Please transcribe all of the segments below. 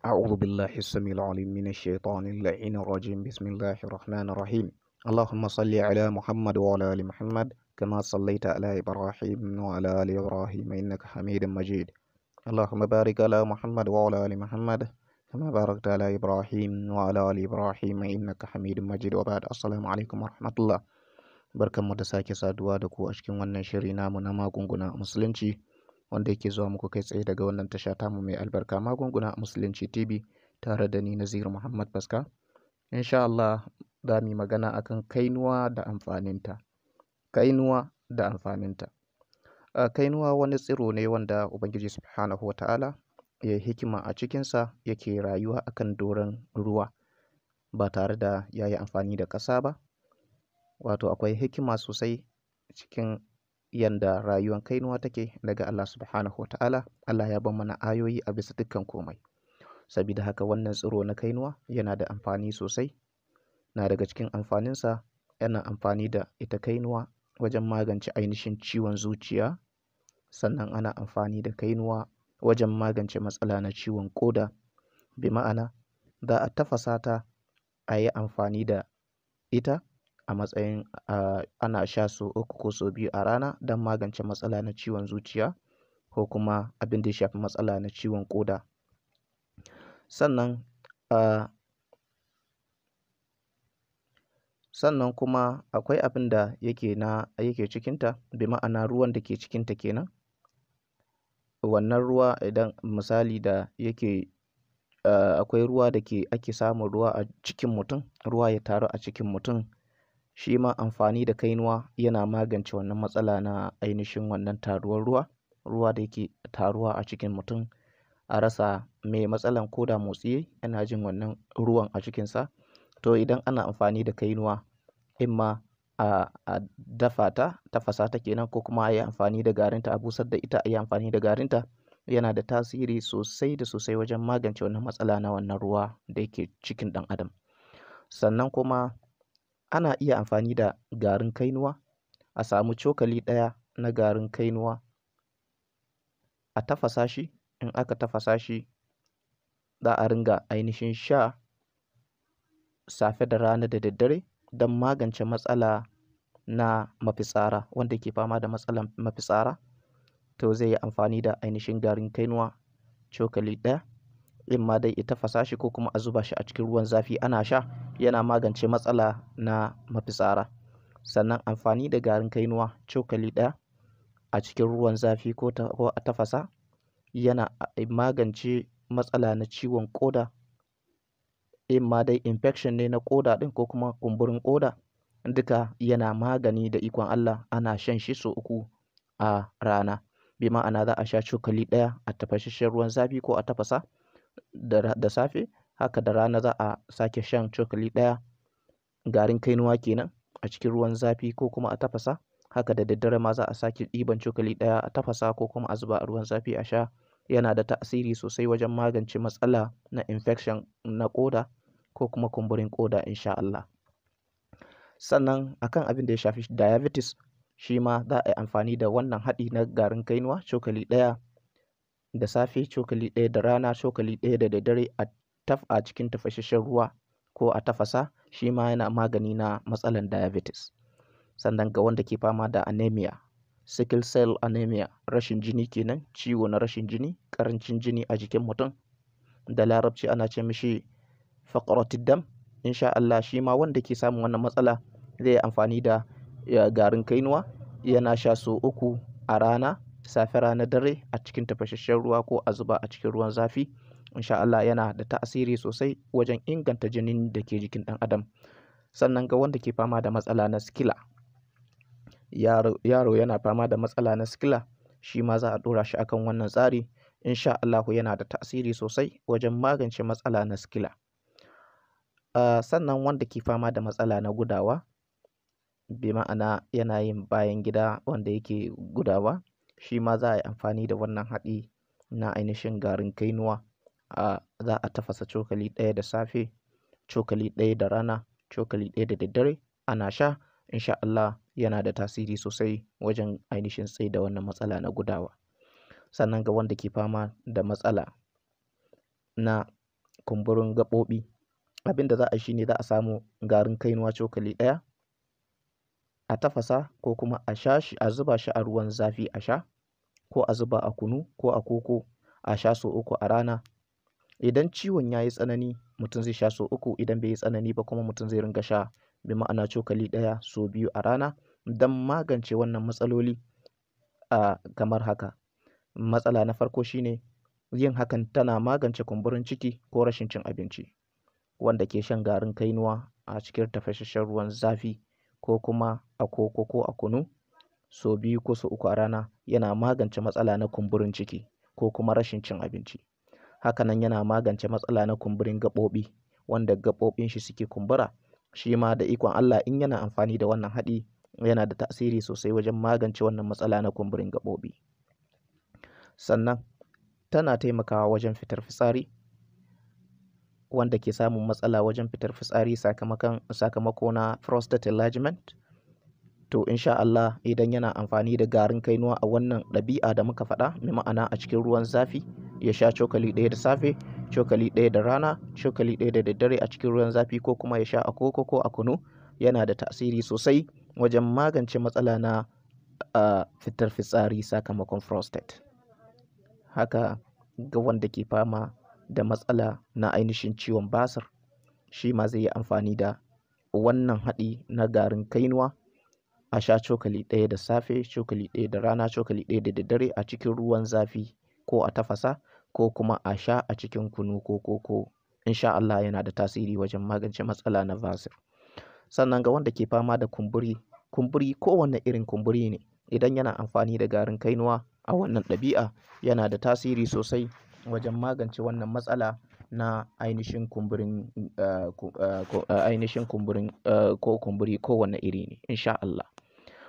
أعوذ بالله السميع العليم من الشيطان اللعين الرجيم بسم الله الرحمن الرحيم اللهم صل على محمد وعلى آل محمد كما صليت على إبراهيم وعلى آل إبراهيم إنك حميد مجيد اللهم بارك على محمد وعلى آل محمد كما باركت على إبراهيم وعلى آل إبراهيم إنك حميد مجيد وبعد السلام عليكم ورحمة الله. Barkanmu da sake saduwa da ku a cikin wannan shiri namu na magunguna a musulunci wanda yake zuwa muku kai tsaye daga wannan tasha tamu mai albarka magunguna a musulunci TV tare da ni Nazir Muhammad Baska. Insha Allah za mu yi magana akan kainuwa da amfaninta. Kainuwa da amfaninta. Kainuwa wani tsiro ne wanda Ubangiji Subhanahu wa ta'ala ya hikima a cikinsa yake rayuwa akan doron ruwa ba tare da ya yi amfani da ƙasa ba. Wato akwai hikima sosai cikin yanda rayuwar kainuwa take daga Allah Subhanahu wa ta'ala. Allah ya bar mana ayoyi a bisa dukkan komai. Sabida haka wannan tsiro na kainuwa yana da amfani sosai. Na daga cikin amfaninsa yana amfani da ita kainuwa wajen magance ainihin ciwon zuciya. Sannan ana amfani da kainuwa wajen magance matsala na ciwon ƙoda. Bi ma'ana za a tafasa ta a yi amfani da ita a matsayin ana sha sau 3 ko sau 2 a rana don magance matsala na ciwon zuciya ko kuma abin da ya shafi matsala na ciwon ƙoda. Sannan kuma akwai abin da yake cikinta, bi ma'ana ruwan da ke cikinta kenan. Wannan ruwa idan misali da yake akwai ruwa da ake samun ruwa a cikin mutum, ruwa ya taru a cikin mutum. Shi ma amfani da kainuwa yana magance wannan matsala na ainihin wannan taruwar ruwa da yake taruwa a cikin mutum. A rasa mai matsalan koda motsi yana jin wannan ruwan a cikinsa. To idan ana amfani da kainuwa, imma a dafa ta, tafasa ta kenan, ko kuma a yi amfani da garinta, a busar da ita a yi amfani da garinta, yana da tasiri sosai da sosai wajen magance wannan matsala na wannan ruwa da yake cikin ɗan adam. Sannan kuma ana iya amfani da garin kainuwa, a samu cokali ɗaya na garin kainuwa a tafasa shi. In aka tafasa shi za a ringa ainihin sha safe da rana da daddare don magance matsala na mafitsara. Wanda ke fama da matsalan mafitsara to zai yi amfani da ainihin garin kainuwa cokali ɗaya. Imma dai ya tafasa shi ko kuma a zuba shi a cikin ruwan zafi ana sha, yana magance matsala na mafitsara. Sannan amfani da garin kainuwa cokali ɗaya a cikin ruwan zafi ko a tafasa yana magance matsala na ciwon ƙoda. Imma dai infection ne na ƙoda ɗin ko kuma kumburin ƙoda, duka yana magani da ikon Allah. Ana shan shi sau 3 a rana. Bi ma'ana za a sha cokali ɗaya a tafasasshen ruwan zafi ko a tafasa da safe. Haka da rana za a sake shan cokali ɗaya garin kainuwa kenan a cikin ruwan zafi ko kuma a tafasa. Haka da daddare ma za a sake ɗiban cokali ɗaya a tafasa ko kuma a zuba a ruwan zafi a sha. Yana da tasiri sosai wajen magance matsala na infection na ƙoda ko kuma kumburin ƙoda insha Allah. Sannan akan abin da ya shafi diabetes, shi ma za a yi amfani da wannan haɗi na garin kainuwa cokali ɗaya da safe, cokali ɗaya da rana, cokali ɗaya da daddare a cikin tafasasshen ruwa ko a tafasa. Shi ma yana magani na matsalan diabetes. Sannan ga wanda ke fama da anemia, sickle cell anemia, rashin jini kenan, ciwo na rashin jini, ƙarancin jini a jikin mutum, da larabci ana ce mishi faqratid dam. Insha Allah shi ma wanda ke samun wannan matsala zai yi amfani da garin kainuwa, yana sha sau 3 a rana, safe, rana, dare a cikin tafasasshen ruwa ko a zuba a cikin ruwan zafi. Insha Allah yana da tasiri sosai wajen inganta jinin da ke jikin ɗan adam. Sannan ga wanda ke fama da matsala na sikila, yaro yana fama da matsala na sikila, shi ma za a ɗora shi akan wannan tsari. Insha Allah yana da tasiri sosai wajen magance matsala na sikila. Sannan wanda ke fama da matsala na gudawa, bi ma'ana yana yin bayan gida wanda yake gudawa, shi ma za a yi amfani da wannan haɗi na ainihin garin kainuwa. Za a tafasa cokali ɗaya da safe, cokali ɗaya da rana, cokali ɗaya da daddare ana sha. Insha Allah yana da tasiri sosai wajen ainihin tsaida wannan matsala na gudawa. Sannan ga wanda ke fama da matsala na kumburin gaɓoɓi. Abin da za a yi shi ne za a samu garin kainuwa cokali ɗaya a tafasa ko kuma a sha shi, a zuba shi a ruwan zafi a sha, ko a zuba a kunu ko a koko a sha sau 3 a rana. Idan ciwon ya yi tsanani mutum zai sha sau 3, idan bai yi tsanani ba kuma mutum zai ringa sha bi ma'ana cokali ɗaya sau 2 a rana don magance wannan matsaloli kamar haka. Matsala na farko shine yin hakan tana magance kumburin ciki ko rashin cin abinci. Wanda ke shan garin kainuwa a cikin tafasasshen ruwan zafi ko kuma a koko ko a kunu sau 2 ko sau 3 a rana yana magance matsala na kumburin ciki ko kuma rashin cin abinci. Hakanan yana magance matsala na kumburin gaɓoɓi, wanda gaɓoɓin shi suke kumbura. Shi ma da ikon Allah in yana amfani da wannan haɗi yana da tasiri sosai wajen magance wannan matsala na kumburin gaɓoɓi. Sannan tana taimakawa wajen fitar fitsari. Wanda ke samun matsala wajen fitar fitsari sakamako na prostate enlargement, to insha Allah idan yana amfani da garin kainuwa a wannan ɗabi'a da muka faɗa, mai ma'ana a cikin ruwan zafi ya sha cokali ɗaya da safe, cokali ɗaya da rana, cokali ɗaya da daddare a cikin ruwan zafi, ko kuma ya sha a koko ko a kunu, yana da tasiri sosai wajen magance matsala na fitar fitsari sakamakon prostate. Haka ga wanda ke fama da matsala na ainihin ciwon basir, shi ma zai yi amfani da wannan haɗi na garin kainuwa a sha cokali ɗaya da safe, cokali ɗaya da rana, cokali ɗaya da daddare a cikin ruwan zafi ko a tafasa, ko kuma a sha a cikin kunu ko koko. Insha Allah yana da tasiri wajen magance matsala na basir. Sannan ga wanda ke fama da kumburi kowane irin kumburi ne, idan yana amfani da garin kainuwa a wannan ɗabi'a yana da tasiri sosai wajen magance wannan matsala na ainihin kumburin ko kumburi kowane iri ne insha Allah.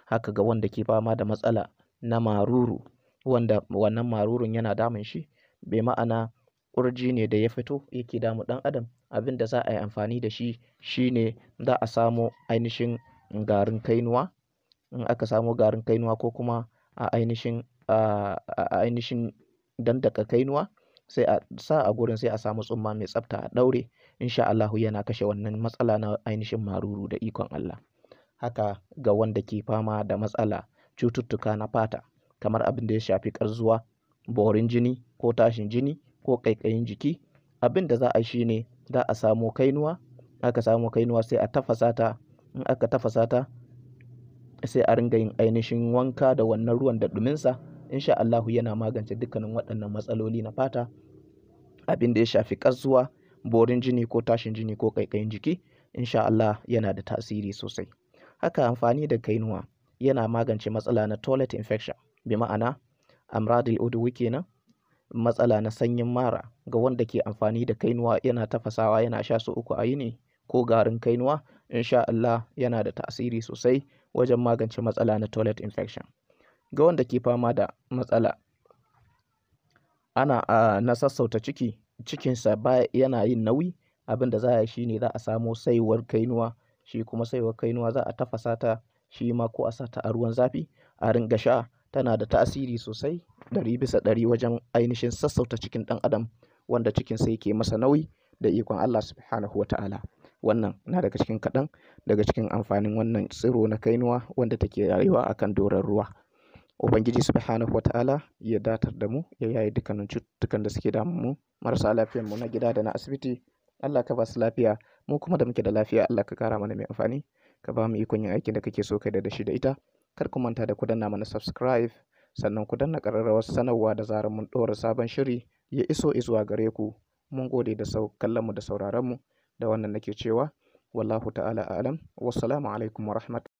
Haka ga wanda ke fama da matsala na maruru, wanda wannan marurun yana damun shi, bai ma'ana ƙurji ne da ya fito yake damun ɗan adam, abin da za a yi amfani da shi shine za a samo ainihin garin kainuwa. In aka samo garin kainuwa ko kuma a ainihin dandaka kainuwa, sai a sa a gurin, sai a samu tsumma mai tsafta a ɗaure. Insha Allahu yana kashe wannan matsala na ainihin maruru da ikon Allah. Haka ga wanda ke fama da matsala cututtuka na fata kamar abin da ya shafi ƙarzuwa, borin jini ko tashin jini ko ƙaiƙayin jiki, abin da za a yi shine za a samo kainuwa. Aka samo kainuwa sai a tafasa ta. In aka tafasa ta sai a ringa yin ainihin wanka da wannan ruwan da ɗuminsa. Insha Allahu yana magance dukkanin waɗannan matsaloli na fata, abin da ya shafi ƙarzuwa, borin jini ko tashin jini ko ƙaiƙayin jiki. Insha Allah yana da tasiri sosai. Haka amfani da kainuwa yana magance matsala na toilet infection, bi ma'ana amradil udwi kenan, matsala na sanyin mara. Ga wanda ke amfani da kainuwa yana tafasawa yana sha sau 3 a yini ko garin kainuwa, insha Allah yana da tasiri sosai wajen magance matsala na toilet infection. Ga wanda ke fama da matsala na sassauta cikinsa yana yin nauyi, abin da za a yi shine za a samo saiwar kainuwa. Shi kuma saiwar kainuwa za a tafasa ta, shi ma ko a sa ta a ruwan zafi a ringa sha. Tana da tasiri sosai 100% wajen ainihin sassauta cikin ɗan adam wanda cikinsa yake masa nauyi da ikon Allah subhanahu wa ta'ala. Wannan na daga cikin kaɗan daga cikin amfanin wannan tsiro na kainuwa wanda take rayuwa akan doron ruwa. Ubangiji subhanahu wa ta'ala ya datar da mu, ya yaye dukkanin cututtukan da suke damun mu, marasa lafiyar mu na gida da na asibiti. Allah ka ba su lafiya, mu kuma da muke da lafiya Allah ka kara mana mai amfani, ka ba mu ikon yin aikin da kake so kai da shi da ita. Kar ku manta da ku danna mana subscribe, sannan ku danna ƙararrawar sanarwa da zarar mun ɗora sabon shiri ya iso zuwa gare ku. Mun gode da kallon mu da sauraron mu. Da wannan nake cewa wallahu ta'ala a'lam. Wassalamu alaikum wa rahmatullahi.